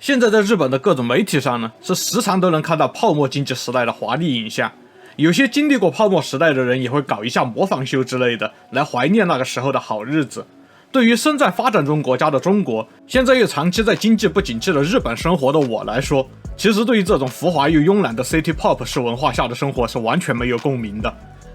现在在日本的各种媒体上呢，是时常都能看到泡沫经济时代的华丽影像。有些经历过泡沫时代的人也会搞一下模仿秀之类的，来怀念那个时候的好日子。对于身在发展中国家的中国，现在又长期在经济不景气的日本生活的我来说，其实对于这种浮华又慵懒的 City Pop 式文化下的生活是完全没有共鸣的。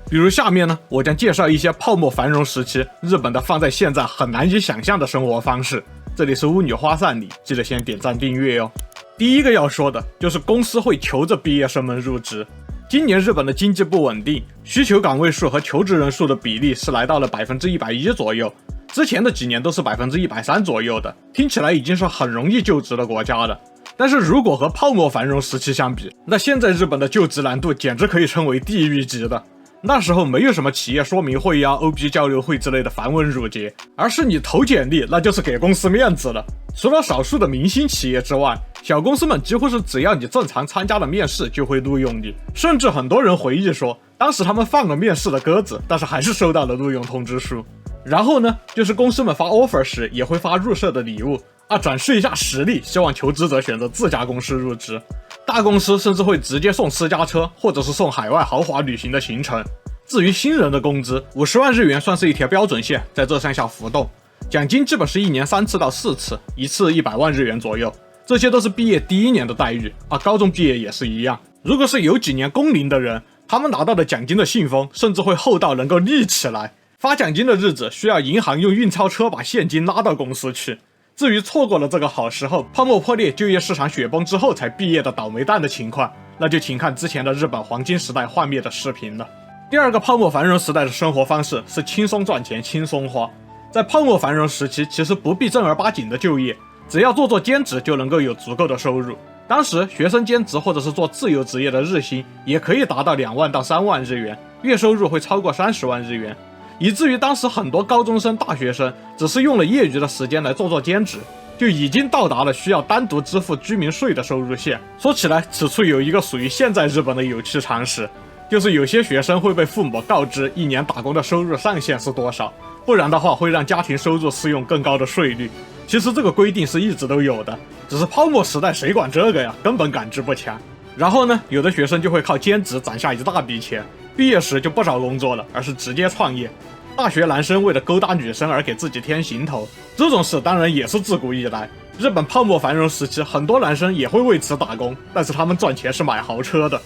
比如下面呢，我将介绍一些泡沫繁荣时期日本的放在现在很难以想象的生活方式。这里是巫女花散里，记得先点赞订阅哦。第一个要说的就是公司会求着毕业生们入职。今年日本的经济不稳定，需求岗位数和求职人数的比例是来到了 110% 左右，之前的几年都是 130% 左右的，听起来已经是很容易就职的国家了。但是如果和泡沫繁荣时期相比，那现在日本的就职难度简直可以称为地狱级的。那时候没有什么企业说明会呀、OB 交流会之类的繁文缛节，而是你投简历那就是给公司面子了。除了少数的明星企业之外，小公司们几乎是只要你正常参加了面试就会录用你，甚至很多人回忆说，当时他们放了面试的鸽子，但是还是收到了录用通知书。然后呢，就是公司们发 offer 时也会发入社的礼物啊，展示一下实力，希望求职者选择自家公司入职。大公司甚至会直接送私家车，或者是送海外豪华旅行的行程。至于新人的工资，50万日元算是一条标准线，在这上下浮动。奖金基本是1年3次到4次，一次100万日元左右。这些都是毕业第一年的待遇啊，高中毕业也是一样。如果是有几年工龄的人，他们拿到的奖金的信封甚至会厚到能够立起来。发奖金的日子需要银行用运钞车把现金拉到公司去。至于错过了这个好时候，泡沫破裂，就业市场雪崩之后才毕业的倒霉蛋的情况，那就请看之前的日本黄金时代幻灭的视频了。第二个泡沫繁荣时代的生活方式是轻松赚钱轻松花。在泡沫繁荣时期，其实不必正儿八经的就业，只要做兼职就能够有足够的收入。当时学生兼职或者是做自由职业的日薪也可以达到2万到3万日元，月收入会超过30万日元，以至于当时很多高中生大学生只是用了业余的时间来做兼职，就已经到达了需要单独支付居民税的收入线。说起来，此处有一个属于现在日本的有趣常识，就是有些学生会被父母告知一年打工的收入上限是多少，不然的话会让家庭收入适用更高的税率。其实这个规定是一直都有的，只是泡沫时代谁管这个呀，根本感知不强。然后呢，有的学生就会靠兼职攒下一大笔钱，毕业时就不找工作了，而是直接创业。大学男生为了勾搭女生而给自己添行头，这种事当然也是自古以来。日本泡沫繁荣时期，很多男生也会为此打工，但是他们赚钱是买豪车的。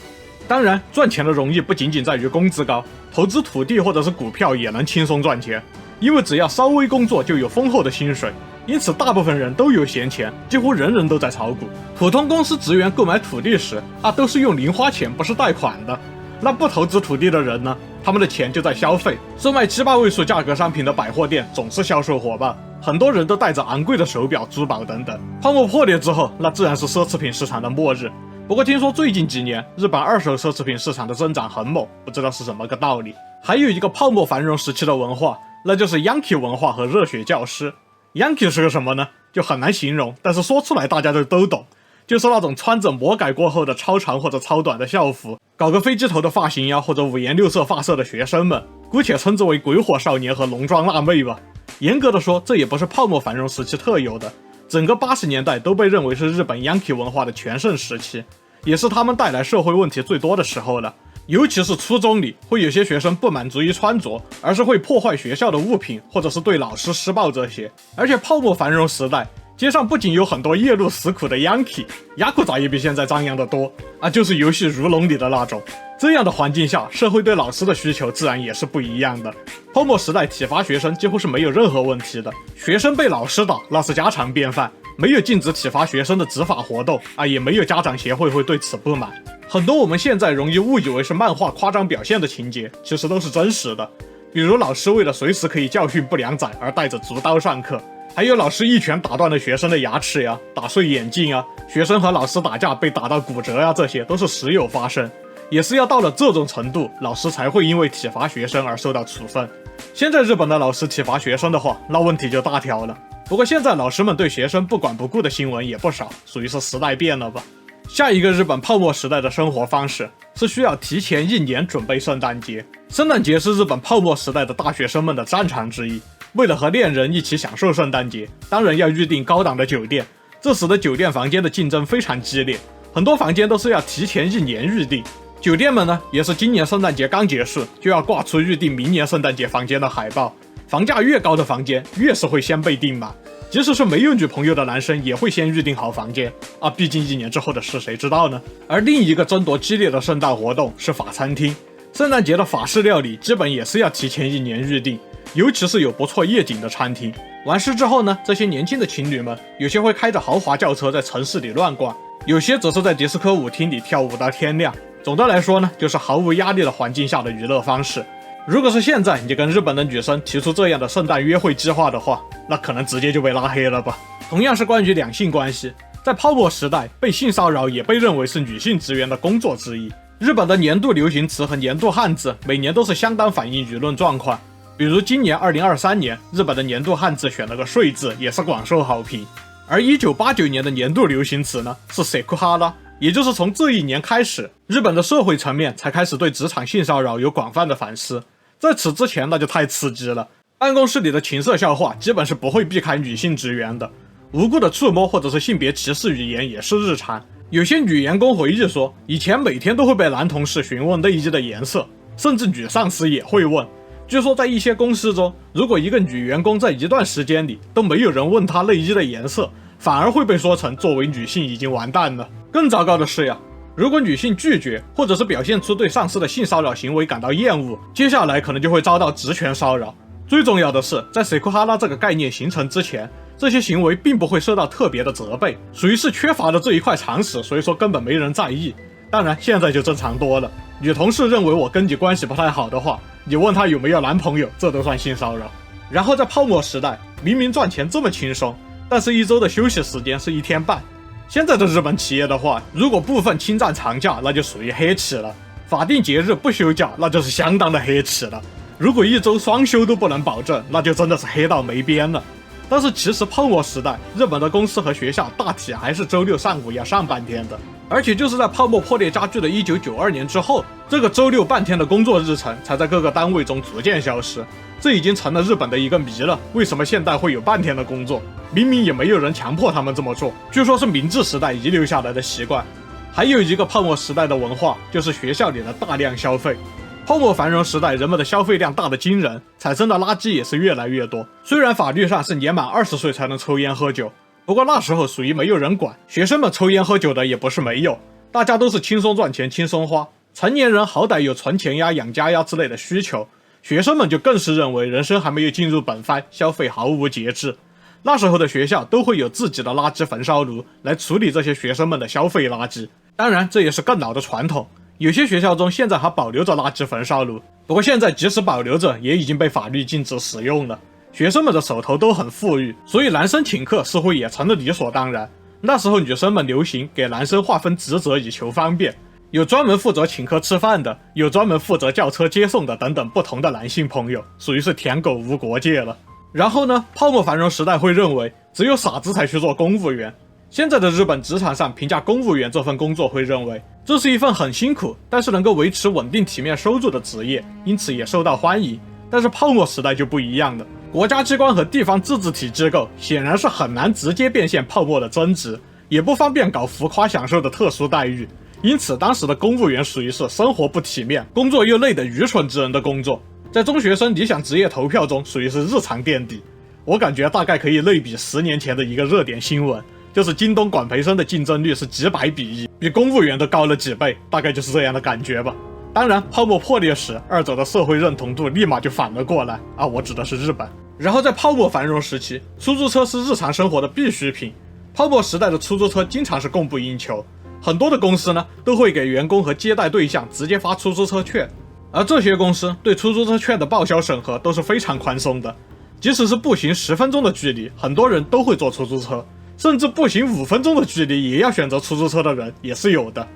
当然，赚钱的容易不仅仅在于工资高，投资土地或者是股票也能轻松赚钱，因为只要稍微工作就有丰厚的薪水，因此大部分人都有闲钱，几乎人人都在炒股。普通公司职员购买土地时都是用零花钱，不是贷款的。那不投资土地的人呢，他们的钱就在消费，售卖7、8位数价格商品的百货店总是销售火爆，很多人都带着昂贵的手表、珠宝等等。泡沫破裂之后，那自然是奢侈品市场的末日。不过听说最近几年日本二手奢侈品市场的增长很猛，不知道是什么个道理。还有一个泡沫繁荣时期的文化，那就是 Yankee 文化和热血教师。Yankee 是个什么呢？就很难形容，但是说出来大家都懂，就是那种穿着魔改过后的超长或者超短的校服，搞个飞机头的发型呀，或者5颜6色发色的学生们，姑且称之为鬼火少年和浓妆辣妹吧。严格的说，这也不是泡沫繁荣时期特有的，整个80年代都被认为是日本 Yankee 文化的全盛时期，也是他们带来社会问题最多的时候了。尤其是初中里，会有些学生不满足于穿着，而是会破坏学校的物品，或者是对老师施暴这些。而且泡沫繁荣时代，街上不仅有很多夜路死苦的 Yankee， 雅库扎也比现在张扬得多啊，就是游戏如龙里的那种。这样的环境下，社会对老师的需求自然也是不一样的。泡沫时代体罚学生几乎是没有任何问题的，学生被老师打那是家常便饭，没有禁止体罚学生的执法活动啊，也没有家长协会会对此不满。很多我们现在容易误以为是漫画夸张表现的情节，其实都是真实的。比如老师为了随时可以教训不良仔而带着竹刀上课，还有老师一拳打断了学生的牙齿呀，打碎眼镜啊，学生和老师打架被打到骨折呀，这些都是时有发生。也是要到了这种程度，老师才会因为体罚学生而受到处分。现在日本的老师体罚学生的话，那问题就大条了。不过现在老师们对学生不管不顾的新闻也不少，属于是时代变了吧。下一个日本泡沫时代的生活方式是需要提前1年准备圣诞节。圣诞节是日本泡沫时代的大学生们的战场之一，为了和恋人一起享受圣诞节，当然要预订高档的酒店，这使得酒店房间的竞争非常激烈，很多房间都是要提前1年预订。酒店们呢，也是今年圣诞节刚结束，就要挂出预订明年圣诞节房间的海报。房价越高的房间，越是会先被订满。即使是没有女朋友的男生，也会先预订好房间啊，毕竟1年之后的事谁知道呢？而另一个争夺激烈的圣诞活动是法餐厅，圣诞节的法式料理基本也是要提前1年预订，尤其是有不错夜景的餐厅。完事之后呢，这些年轻的情侣们，有些会开着豪华轿车在城市里乱逛，有些则是在迪斯科舞厅里跳舞到天亮。总的来说呢，就是毫无压力的环境下的娱乐方式。如果是现在你跟日本的女生提出这样的圣诞约会计划的话，那可能直接就被拉黑了吧。同样是关于两性关系，在泡沫时代，被性骚扰也被认为是女性职员的工作之一。日本的年度流行词和年度汉字每年都是相当反映舆论状况。比如今年2023年，日本的年度汉字选了个税字，也是广受好评。而1989年的年度流行词呢，是 Sekuhara， 也就是从这一年开始，日本的社会层面才开始对职场性骚扰有广泛的反思。在此之前那就太刺激了，办公室里的情色笑话基本是不会避开女性职员的，无故的触摸或者是性别歧视语言也是日常。有些女员工回忆说，以前每天都会被男同事询问内衣的颜色，甚至女上司也会问。据说在一些公司中，如果一个女员工在一段时间里都没有人问她内衣的颜色，反而会被说成作为女性已经完蛋了。更糟糕的是呀，如果女性拒绝或者是表现出对上司的性骚扰行为感到厌恶，接下来可能就会遭到职权骚扰。最重要的是，在 Sekuhara 这个概念形成之前，这些行为并不会受到特别的责备，属于是缺乏了这一块常识，所以说根本没人在意。当然现在就正常多了，女同事认为我跟你关系不太好的话，你问她有没有男朋友，这都算性骚扰。然后在泡沫时代，明明赚钱这么轻松，但是一周的休息时间是1天半。现在的日本企业的话，如果部分侵占长假，那就属于黑企了。法定节日不休假，那就是相当的黑企了。如果1周双休都不能保证，那就真的是黑到没边了。但是其实泡沫时代，日本的公司和学校大体还是周6上午要上半天的。而且就是在泡沫破裂加剧的1992年之后，这个周6半天的工作日程才在各个单位中逐渐消失。这已经成了日本的一个谜了，为什么现代会有半天的工作？明明也没有人强迫他们这么做，据说是明治时代遗留下来的习惯。还有一个泡沫时代的文化，就是学校里的大量消费。泡沫繁荣时代，人们的消费量大得惊人，产生的垃圾也是越来越多。虽然法律上是年满20岁才能抽烟喝酒，不过那时候属于没有人管，学生们抽烟喝酒的也不是没有，大家都是轻松赚钱轻松花。成年人好歹有存钱呀、养家呀之类的需求，学生们就更是认为人生还没有进入本番，消费毫无节制。那时候的学校都会有自己的垃圾焚烧炉来处理这些学生们的消费垃圾。当然这也是更老的传统，有些学校中现在还保留着垃圾焚烧炉，不过现在即使保留着也已经被法律禁止使用了。学生们的手头都很富裕，所以男生请客似乎也成了理所当然。那时候女生们流行给男生划分职责以求方便，有专门负责请客吃饭的，有专门负责叫车接送的等等不同的男性朋友，属于是舔狗无国界了。然后呢，泡沫繁荣时代会认为只有傻子才去做公务员。现在的日本职场上评价公务员这份工作会认为这是一份很辛苦但是能够维持稳定体面收入的职业，因此也受到欢迎。但是泡沫时代就不一样了，国家机关和地方自治体机构显然是很难直接变现泡沫的增值，也不方便搞浮夸享受的特殊待遇，因此当时的公务员属于是生活不体面，工作又累的愚蠢之人的工作，在中学生理想职业投票中属于是日常垫底。我感觉大概可以类比10年前的一个热点新闻，就是京东管培生的竞争率是几百比1，比公务员都高了几倍，大概就是这样的感觉吧。当然泡沫破裂时，二者的社会认同度立马就反了过来啊，我指的是日本。然后在泡沫繁荣时期，出租车是日常生活的必需品，泡沫时代的出租车经常是供不应求，很多的公司呢都会给员工和接待对象直接发出租车券，而这些公司对出租车券的报销审核都是非常宽松的，即使是步行10分钟的距离，很多人都会坐出租车，甚至步行5分钟的距离也要选择出租车的人也是有的。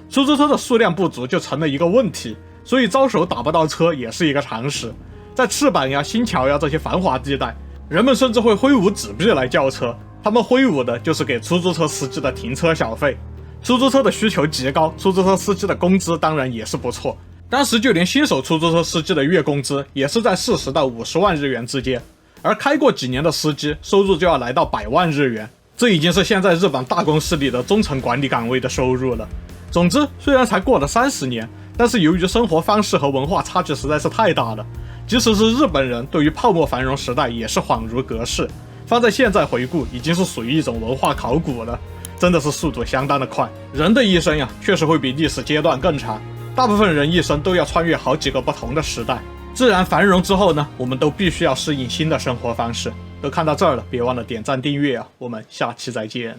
出租车的数量不足就成了一个问题，所以招手打不到车也是一个常识。在赤坂呀、新桥呀这些繁华地带，人们甚至会挥舞纸币来叫车，他们挥舞的就是给出租车司机的停车小费。出租车的需求极高，出租车司机的工资当然也是不错，当时就连新手出租车司机的月工资也是在40到50万日元之间，而开过几年的司机收入就要来到100万日元。这已经是现在日本大公司里的中层管理岗位的收入了。总之，虽然才过了30年，但是由于生活方式和文化差距实在是太大了，即使是日本人对于泡沫繁荣时代也是恍如隔世，放在现在回顾，已经是属于一种文化考古了，真的是速度相当的快。人的一生呀，确实会比历史阶段更长，大部分人一生都要穿越好几个不同的时代。自然繁荣之后呢，我们都必须要适应新的生活方式。都看到这儿了，别忘了点赞订阅啊，我们下期再见。